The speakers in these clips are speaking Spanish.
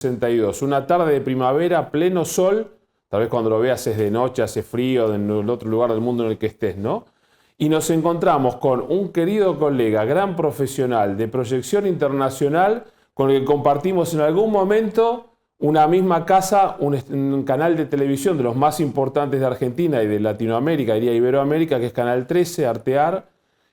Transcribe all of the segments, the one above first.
62. Una tarde de primavera, pleno sol, tal vez cuando lo veas es de noche, hace frío, en el otro lugar del mundo en el que estés, ¿no? Y nos encontramos con un querido colega, gran profesional de proyección internacional, con el que compartimos en algún momento una misma casa, un canal de televisión de los más importantes de Argentina y de Latinoamérica, diría Iberoamérica, que es Canal 13, Artear.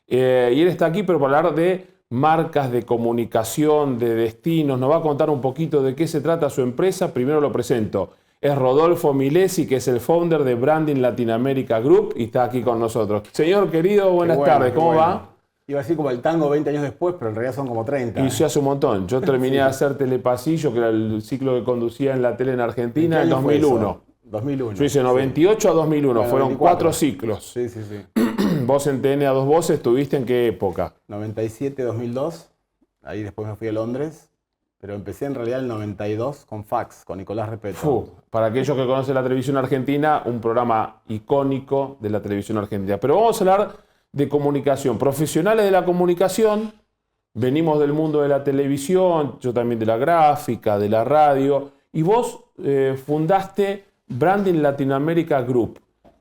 Y él está aquí, pero para hablar de marcas, de comunicación, de destinos. Nos va a contar un poquito de qué se trata su empresa. Primero lo presento. Es Rodolfo Milesi, que es el founder de Branding Latinoamérica Group y está aquí con nosotros. Señor querido, buenas tardes. ¿Cómo va? Iba a decir como el tango 20 años después, pero en realidad son como 30. Y se hace un montón. Yo terminé de hacer Telepasillo, que era el ciclo que conducía en la tele en Argentina, en 2001. 2001. Yo hice 98 a 2001. Bueno, fueron 24. 4 ciclos. Sí, sí, sí. Vos en TN a dos voces, ¿estuviste en qué época? 97, 2002. Ahí después me fui a Londres. Pero empecé en realidad el 92 con Fax, con Nicolás Repetto. Para aquellos que conocen la televisión argentina, un programa icónico de la televisión argentina. Pero vamos a hablar de comunicación. Profesionales de la comunicación, venimos del mundo de la televisión, yo también de la gráfica, de la radio, y vos fundaste Branding Latinoamérica Group.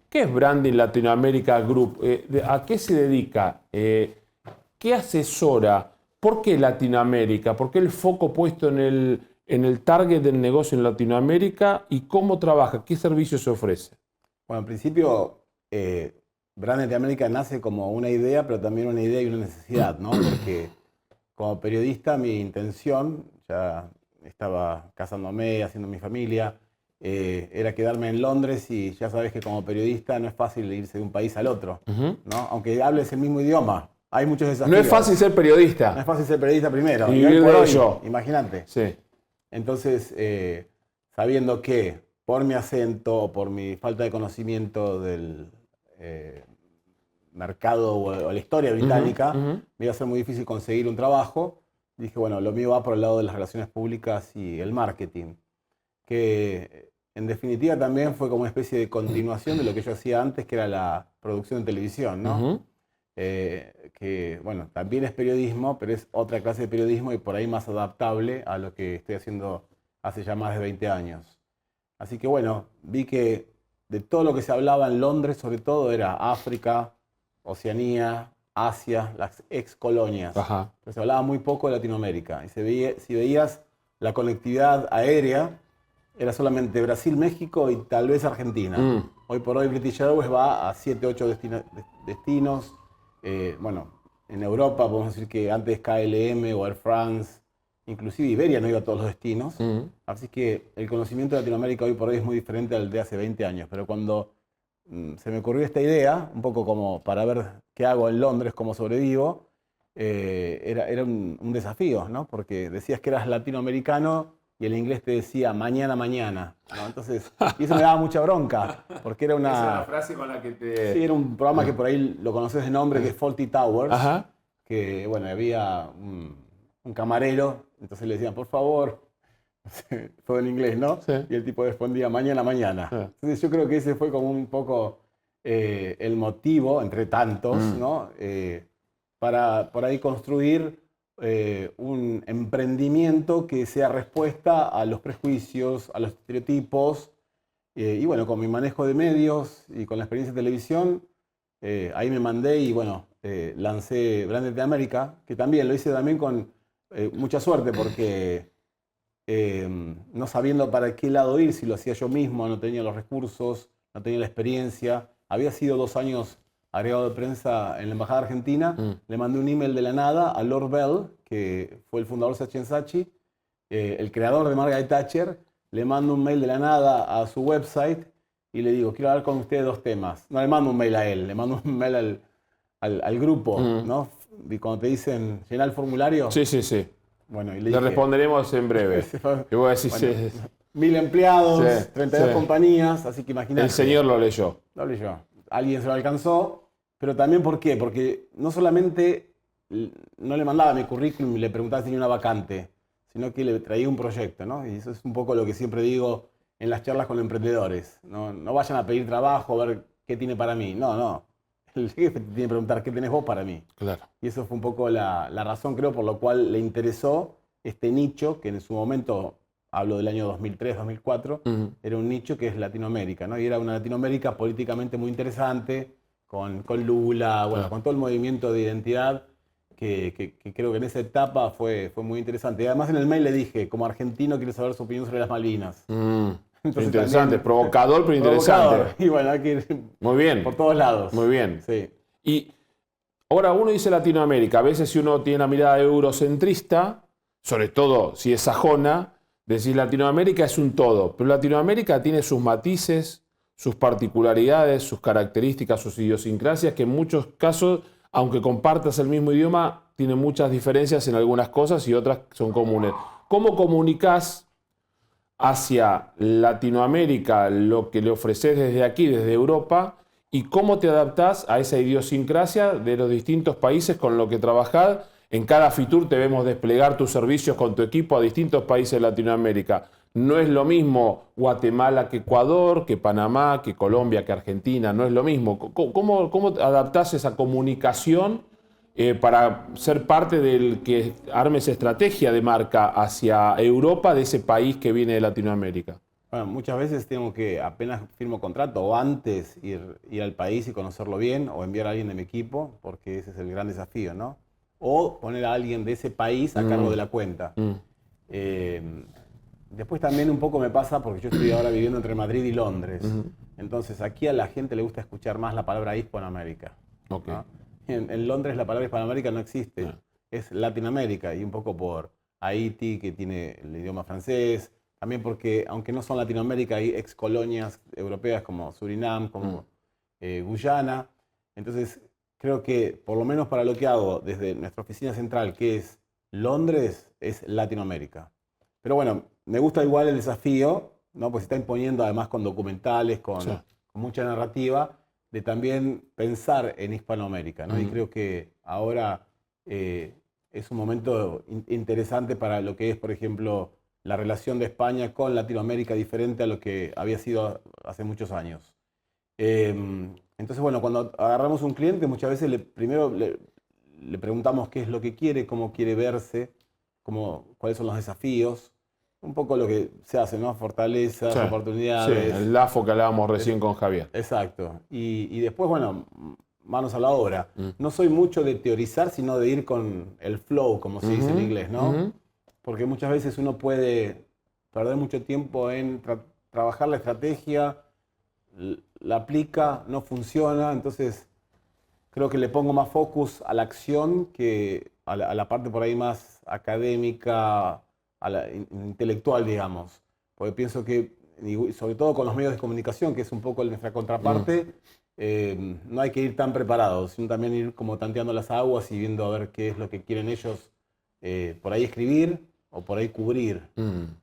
¿Qué es Branding Latinoamérica Group? ¿A qué se dedica? ¿Qué asesora? ¿Por qué Latinoamérica? ¿Por qué el foco puesto en el target del negocio en Latinoamérica? ¿Y cómo trabaja? ¿Qué servicios se ofrece? Bueno, en principio, Branding Latinoamérica nace como una idea, pero también una idea y una necesidad, ¿no? Porque como periodista mi intención, ya estaba casándome, haciendo mi familia, era quedarme en Londres y ya sabes que como periodista no es fácil irse de un país al otro, ¿no? Aunque hables el mismo idioma, hay muchos desafíos. No es fácil ser periodista. No es fácil ser periodista primero. Y vivir de ello. Imagínate. Sí. Entonces, sabiendo que por mi acento o por mi falta de conocimiento del mercado o la historia británica, me iba a ser muy difícil conseguir un trabajo, dije, bueno, lo mío va por el lado de las relaciones públicas y el marketing, que en definitiva también fue como una especie de continuación de lo que yo hacía antes, que era la producción de televisión, ¿no? Que, bueno, también es periodismo, pero es otra clase de periodismo y por ahí más adaptable a lo que estoy haciendo hace ya más de 20 años. Así que, bueno, vi que de todo lo que se hablaba en Londres, sobre todo, era África, Oceanía, Asia, las ex colonias. Pero se hablaba muy poco de Latinoamérica. Y si veías la conectividad aérea, era solamente Brasil, México y tal vez Argentina. Hoy por hoy British Airways va a 7, 8 destinos. Bueno, en Europa podemos decir que antes KLM o Air France, inclusive Iberia no iba a todos los destinos. Así que el conocimiento de Latinoamérica hoy por hoy es muy diferente al de hace 20 años. Pero cuando se me ocurrió esta idea, un poco como para ver qué hago en Londres, cómo sobrevivo, era un desafío, ¿no? Porque decías que eras latinoamericano y el inglés te decía mañana, mañana, ¿no? Entonces, y eso me daba mucha bronca, porque era una... Esa es la frase con la que te... Sí, era un programa que por ahí lo conoces de nombre, que es Fawlty Towers, que, bueno, había un camarero, entonces le decían, por favor, todo en inglés, ¿no? Sí. Y el tipo respondía, mañana, mañana. Entonces yo creo que ese fue como un poco el motivo, entre tantos, ¿no? Para por ahí construir un emprendimiento que sea respuesta a los prejuicios, a los estereotipos, y bueno, con mi manejo de medios y con la experiencia de televisión, ahí me mandé y bueno, lancé Branding Latinoamérica, que también lo hice también con mucha suerte porque no sabiendo para qué lado ir, si lo hacía yo mismo, no tenía los recursos, no tenía la experiencia. Había sido 2 años agregado de prensa en la Embajada Argentina. Le mandé un email de la nada a Lord Bell, que fue el fundador de Saatchi & Saatchi, el creador de Margaret Thatcher. Le mando un mail de la nada a su website y le digo, quiero hablar con ustedes 2 temas. No le mando un mail a él, le mando un mail al grupo, ¿no? Y cuando te dicen, llena el formulario. Sí, sí, sí. Bueno, y le responderemos en breve. Y vos decís, bueno, 1000 empleados, 32 compañías, así que imagínate. El señor lo leyó. Lo leyó. Alguien se lo alcanzó, pero también ¿por qué? Porque no solamente no le mandaba mi currículum y le preguntaba si tenía una vacante, sino que le traía un proyecto, ¿no? Y eso es un poco lo que siempre digo en las charlas con emprendedores. No vayan a pedir trabajo, a ver qué tiene para mí. No. El jefe te tiene que preguntar qué tenés vos para mí. Claro. Y eso fue un poco la razón, creo, por lo cual le interesó este nicho que en su momento hablo del año 2003, 2004, era un nicho que es Latinoamérica, ¿no? Y era una Latinoamérica políticamente muy interesante, con Lula, bueno, con todo el movimiento de identidad, que creo que en esa etapa fue muy interesante. Y además en el mail le dije, como argentino quiero saber su opinión sobre las Malvinas. Entonces, interesante, provocador pero interesante. Y bueno, hay que ir muy bien, por todos lados. Muy bien. Sí. Y ahora uno dice Latinoamérica, a veces si uno tiene la mirada eurocentrista, sobre todo si es sajona, decir Latinoamérica es un todo, pero Latinoamérica tiene sus matices, sus particularidades, sus características, sus idiosincrasias, que en muchos casos, aunque compartas el mismo idioma, tiene muchas diferencias en algunas cosas y otras son comunes. ¿Cómo comunicás hacia Latinoamérica lo que le ofreces desde aquí, desde Europa, y cómo te adaptás a esa idiosincrasia de los distintos países con los que trabajás? En cada Fitur te vemos desplegar tus servicios con tu equipo a distintos países de Latinoamérica. No es lo mismo Guatemala que Ecuador, que Panamá, que Colombia, que Argentina, no es lo mismo. ¿Cómo adaptás esa comunicación para ser parte del que armes estrategia de marca hacia Europa de ese país que viene de Latinoamérica? Bueno, muchas veces tengo que, apenas firmo contrato o antes ir al país y conocerlo bien, o enviar a alguien de mi equipo, porque ese es el gran desafío, ¿no? O poner a alguien de ese país a cargo de la cuenta. Después también un poco me pasa, porque yo estoy ahora viviendo entre Madrid y Londres. Entonces aquí a la gente le gusta escuchar más la palabra Hispanoamérica. Okay. ¿No? En Londres la palabra Hispanoamérica no existe, es Latinoamérica, y un poco por Haití, que tiene el idioma francés, también porque, aunque no son Latinoamérica, hay excolonias europeas como Surinam, como Guyana. Entonces, creo que, por lo menos para lo que hago desde nuestra oficina central, que es Londres, es Latinoamérica. Pero bueno, me gusta igual el desafío, ¿no? Pues se está imponiendo además con documentales, con mucha narrativa, de también pensar en Hispanoamérica, ¿no? Y creo que ahora es un momento interesante para lo que es, por ejemplo, la relación de España con Latinoamérica, diferente a lo que había sido hace muchos años. Entonces, bueno, cuando agarramos un cliente, muchas veces primero le preguntamos qué es lo que quiere, cómo quiere verse, cuáles son los desafíos, un poco lo que se hace, ¿no? Fortalezas, oportunidades. Sí, el LAFO que hablábamos recién con Javier. Exacto. Y después, bueno, manos a la obra. No soy mucho de teorizar, sino de ir con el flow, como se dice en inglés, ¿no? Porque muchas veces uno puede perder mucho tiempo en trabajar la estrategia, la aplica, no funciona, entonces creo que le pongo más focus a la acción que a la parte por ahí más académica, a la intelectual, digamos. Porque pienso que, sobre todo con los medios de comunicación, que es un poco nuestra contraparte, no hay que ir tan preparados, sino también ir como tanteando las aguas y viendo a ver qué es lo que quieren ellos por ahí escribir o por ahí cubrir.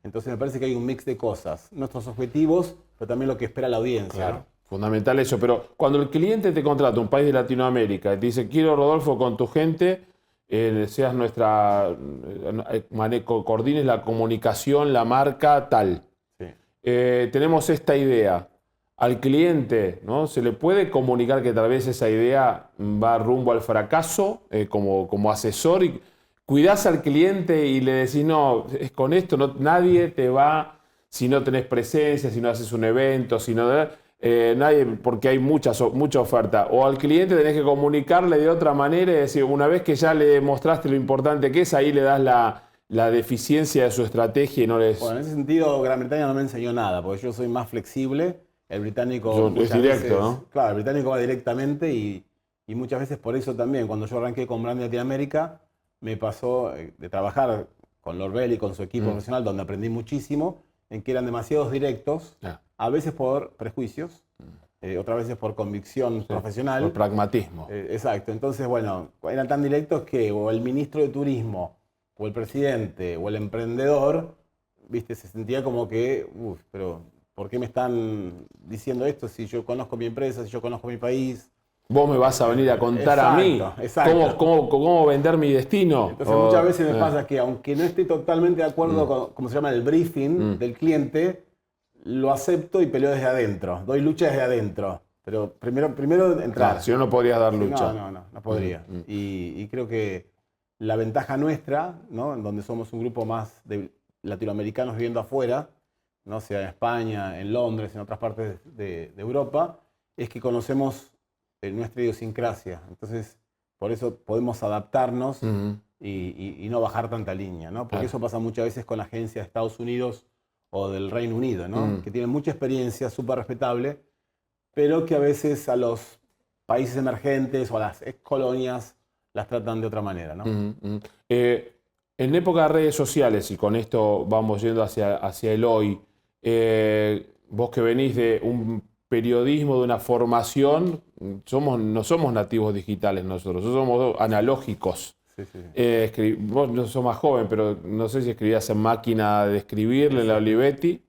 Entonces me parece que hay un mix de cosas, nuestros objetivos, pero también lo que espera la audiencia. Claro. ¿No? Fundamental eso, pero cuando el cliente te contrata, un país de Latinoamérica, y te dice, quiero, Rodolfo, con tu gente, seas coordines la comunicación, la marca, tal. Sí. Tenemos esta idea. Al cliente, ¿no? Se le puede comunicar que tal vez esa idea va rumbo al fracaso como asesor, y cuidás al cliente y le decís, no, es con esto nadie te va, si no tenés presencia, si no haces un evento, si no... nadie, porque hay mucha oferta. O al cliente tenés que comunicarle de otra manera y decir, una vez que ya le mostraste lo importante que es, ahí le das la deficiencia de su estrategia y no les... Bueno, en ese sentido, Gran Bretaña no me enseñó nada, porque yo soy más flexible. El británico es directo, veces, ¿no? Claro, el británico va directamente y muchas veces por eso también, cuando yo arranqué con Brand Latinoamérica, me pasó de trabajar con Lorbel y con su equipo profesional, donde aprendí muchísimo, en que eran demasiados directos, a veces por prejuicios, otras veces por convicción profesional. Por pragmatismo. Exacto. Entonces, bueno, eran tan directos que o el ministro de Turismo, o el presidente, o el emprendedor, viste, se sentía como que, pero ¿por qué me están diciendo esto si yo conozco mi empresa, si yo conozco mi país? Vos me vas a venir a contar a mí cómo vender mi destino. Entonces muchas veces me pasa que aunque no esté totalmente de acuerdo con, como se llama, el briefing del cliente, lo acepto y peleo desde adentro. Doy lucha desde adentro. Pero primero entrar. Claro, si no podrías dar lucha. No podría. Y creo que la ventaja nuestra, ¿no? En donde somos un grupo más latinoamericanos viviendo afuera, no sea en España, en Londres, en otras partes de Europa, es que conocemos nuestra idiosincrasia. Entonces, por eso podemos adaptarnos y no bajar tanta línea, ¿no? Porque eso pasa muchas veces con agencias de Estados Unidos o del Reino Unido, ¿no? Que tienen mucha experiencia, súper respetable, pero que a veces a los países emergentes o a las ex colonias las tratan de otra manera, ¿no? En época de redes sociales, y con esto vamos yendo hacia el hoy, vos que venís de un periodismo, de una formación, no somos nativos digitales nosotros somos analógicos. Sí, sí. Vos no sos más joven, pero no sé si escribías en máquina de escribirle, en la Olivetti.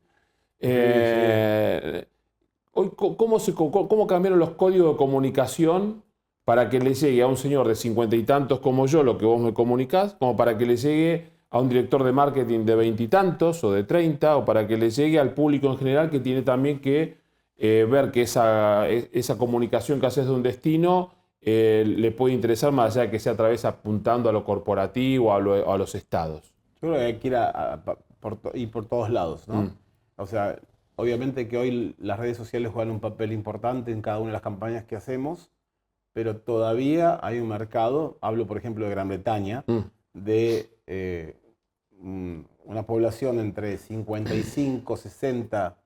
Hoy, ¿cómo cambiaron los códigos de comunicación para que le llegue a un señor de 50 y tantos como yo, lo que vos me comunicás, como para que le llegue a un director de marketing de 20 y tantos o de 30, o para que le llegue al público en general que tiene también que ver que esa comunicación que haces de un destino le puede interesar más allá de que sea a través apuntando a lo corporativo, a los estados? Yo creo que hay que ir por todos lados, ¿no? O sea, obviamente que hoy las redes sociales juegan un papel importante en cada una de las campañas que hacemos, pero todavía hay un mercado, hablo por ejemplo de Gran Bretaña, de una población entre 55, 60,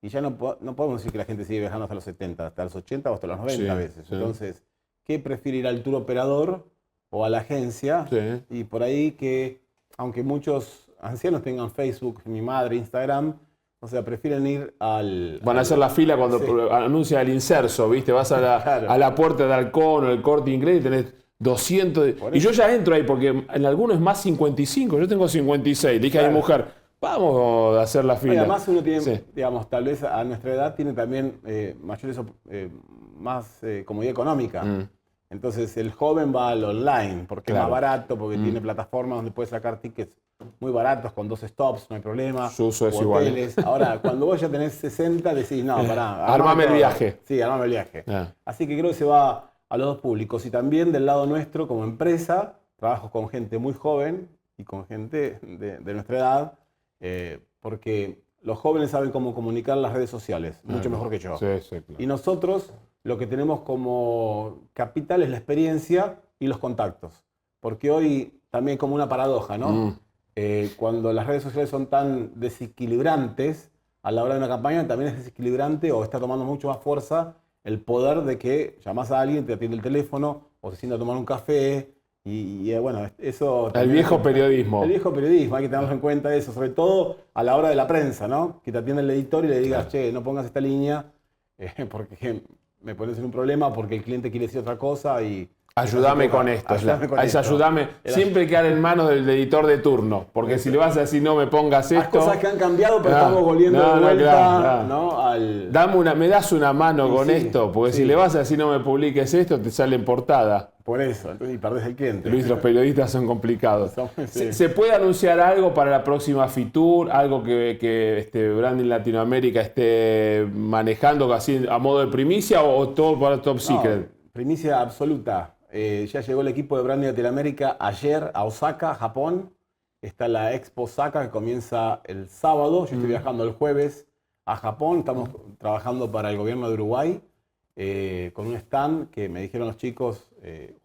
y ya no podemos decir que la gente sigue viajando hasta los 70, hasta los 80 o hasta los 90 a veces. Sí. Entonces, ¿qué prefiere ir al tour operador o a la agencia? Sí. Y por ahí que, aunque muchos ancianos tengan Facebook, mi madre, Instagram, o sea, prefieren ir al... Van a hacer la fila cuando anuncia el inserso, ¿viste? Vas a la puerta de Halcón o el Corte Inglés y tenés 200... Y yo ya entro ahí porque en algunos es más 55, yo tengo 56. Le dije a mi mujer, vamos a hacer la fila. Y además uno tiene, digamos, tal vez a nuestra edad tiene también más comodidad económica. Entonces el joven va al online porque es más barato, porque tiene plataformas donde puede sacar tickets muy baratos con 2 stops, no hay problema. Su uso es igual. Ahora, cuando vos ya tenés 60, decís, no, pará. Armame el viaje. Sí, armame el viaje. Así que creo que se va a los dos públicos. Y también del lado nuestro, como empresa, trabajo con gente muy joven y con gente de nuestra edad, porque los jóvenes saben cómo comunicar las redes sociales, mucho mejor que yo. Sí, claro. Y nosotros lo que tenemos como capital es la experiencia y los contactos. Porque hoy también como una paradoja, ¿no? Cuando las redes sociales son tan desequilibrantes, a la hora de una campaña también es desequilibrante o está tomando mucho más fuerza el poder de que llamás a alguien, te atiende el teléfono o se sienta a tomar un café y bueno, eso... El viejo periodismo. El viejo periodismo, hay que tenerlo en cuenta eso, sobre todo a la hora de la prensa, ¿no? Que te atiende el editor y le digas, che, no pongas esta línea porque me pones en un problema, porque el cliente quiere decir otra cosa y... Ayúdame con esto. Ayúdame. Siempre quedar en manos del editor de turno. Porque si le vas a decir no me pongas esto. Las cosas que han cambiado, pero estamos volviendo de vuelta. ¿No? Me das una mano con esto. Porque si le vas a decir no me publiques esto, te sale en portada. Por eso, y perdés el cliente. Luis, los periodistas son complicados. ¿Se puede anunciar algo para la próxima Fitur? Algo que Branding Latinoamérica esté manejando así a modo de primicia o todo para Top Secret? Primicia absoluta. Ya llegó el equipo de Branding Latinoamérica ayer a Osaka, Japón. Está la Expo Osaka que comienza el sábado. Yo estoy viajando el jueves a Japón. Estamos trabajando para el gobierno de Uruguay con un stand que me dijeron los chicos,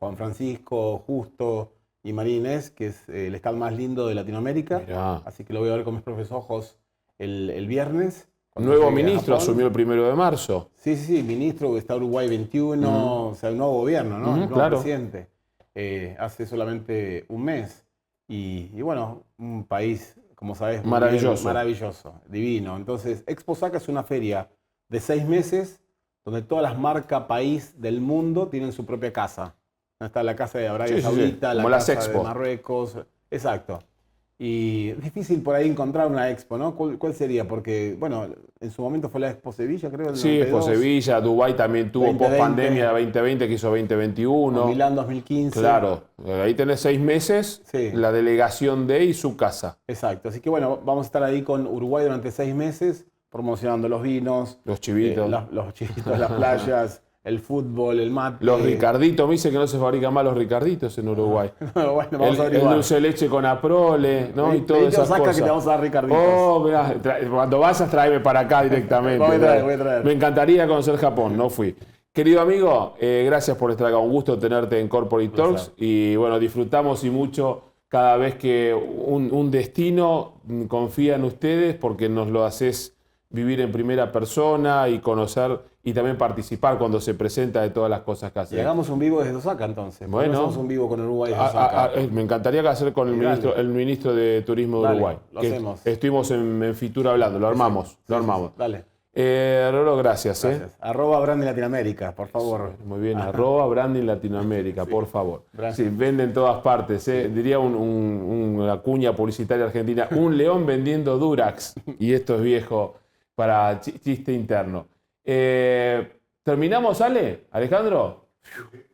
Juan Francisco, Justo y María Inés, que es el stand más lindo de Latinoamérica. Mirá. Así que lo voy a ver con mis propios ojos el viernes. Nuevo ministro asumió el 1 de marzo. Sí, ministro, está Uruguay 21, o sea, el nuevo gobierno, ¿no? El nuevo presidente. Hace solamente un mes. Y bueno, un país, como sabes, maravilloso, divino. Entonces, Expo Osaka es una feria de 6 meses donde todas las marcas país del mundo tienen su propia casa. Está la casa de Arabia Saudita, la casa de Marruecos. Exacto. Y es difícil por ahí encontrar una expo, ¿no? ¿Cuál sería? Porque, bueno, en su momento fue la Expo Sevilla, creo. Sí, Expo Sevilla, Dubái también tuvo post-pandemia 2020 que hizo 2021. Milán 2015. Claro, ahí tenés 6 meses, la delegación y su casa. Exacto, así que bueno, vamos a estar ahí con Uruguay durante 6 meses, promocionando los vinos. Los chivitos. Los chivitos, las playas, el fútbol, el mate. Los Ricarditos, me dice que no se fabrican más los Ricarditos en Uruguay. Bueno, vamos a el dulce de leche con Aprole, ¿no? Y todas esas cosas. Que te vamos a dar Ricarditos. Oh, mirá, cuando vayas, tráeme para acá directamente. Voy a traer. Me encantaría conocer Japón, no fui. Querido amigo, gracias por estar acá. Un gusto tenerte en Corporate Talks. Y bueno, disfrutamos y mucho cada vez que un destino confía en ustedes, porque nos lo haces vivir en primera persona y conocer y también participar cuando se presenta de todas las cosas que hacen. Y hagamos un vivo desde Osaka entonces. Bueno, hagamos un vivo con Uruguay desde Osaka. Me encantaría hacer con el ministro de Turismo de Uruguay. Lo hacemos. Estuvimos en Fitura hablando, lo armamos. Dale. Rolo, gracias. @Branding Latinoamérica, por favor. Muy bien, @Branding Latinoamérica, por favor. Sí, vende en todas partes. Diría una cuña publicitaria argentina, un león vendiendo Durax. Y esto es viejo para chiste interno. ¿Terminamos, Ale? ¿Alejandro?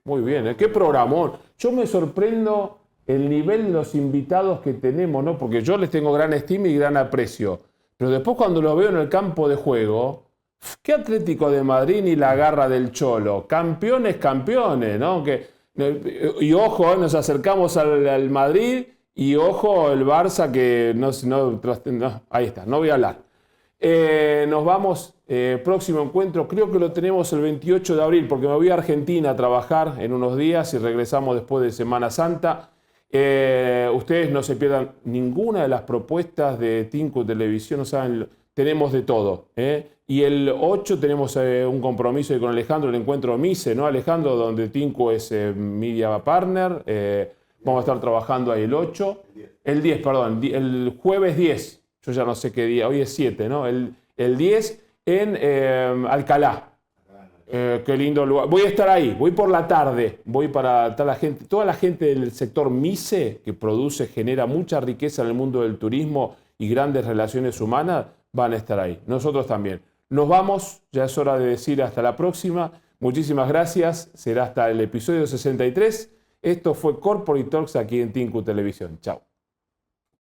Muy bien, qué programón. Yo me sorprendo el nivel de los invitados que tenemos, ¿no? Porque yo les tengo gran estima y gran aprecio. Pero después cuando los veo en el campo de juego, ¿qué Atlético de Madrid ni la garra del Cholo? Campeones, ¿no? Y ojo, nos acercamos al Madrid y ojo el Barça que no, ahí está, no voy a hablar. Nos vamos, próximo encuentro, creo que lo tenemos el 28 de abril, porque me voy a Argentina a trabajar en unos días y regresamos después de Semana Santa. Ustedes no se pierdan ninguna de las propuestas de Tinku Televisión, saben, tenemos de todo. Y el 8 tenemos un compromiso con Alejandro, el encuentro MICE, ¿no, Alejandro? Donde Tinku es Media Partner. Vamos a estar trabajando ahí el 8. El 10, perdón, el jueves 10. Yo ya no sé qué día, hoy es 7, ¿no? El 10 en Alcalá. Qué lindo lugar. Voy a estar ahí, voy por la tarde, voy para toda la gente del sector MICE, que produce, genera mucha riqueza en el mundo del turismo y grandes relaciones humanas, van a estar ahí. Nosotros también. Nos vamos, ya es hora de decir hasta la próxima. Muchísimas gracias, será hasta el episodio 63. Esto fue Corporate Talks aquí en Tinku Televisión. Chao.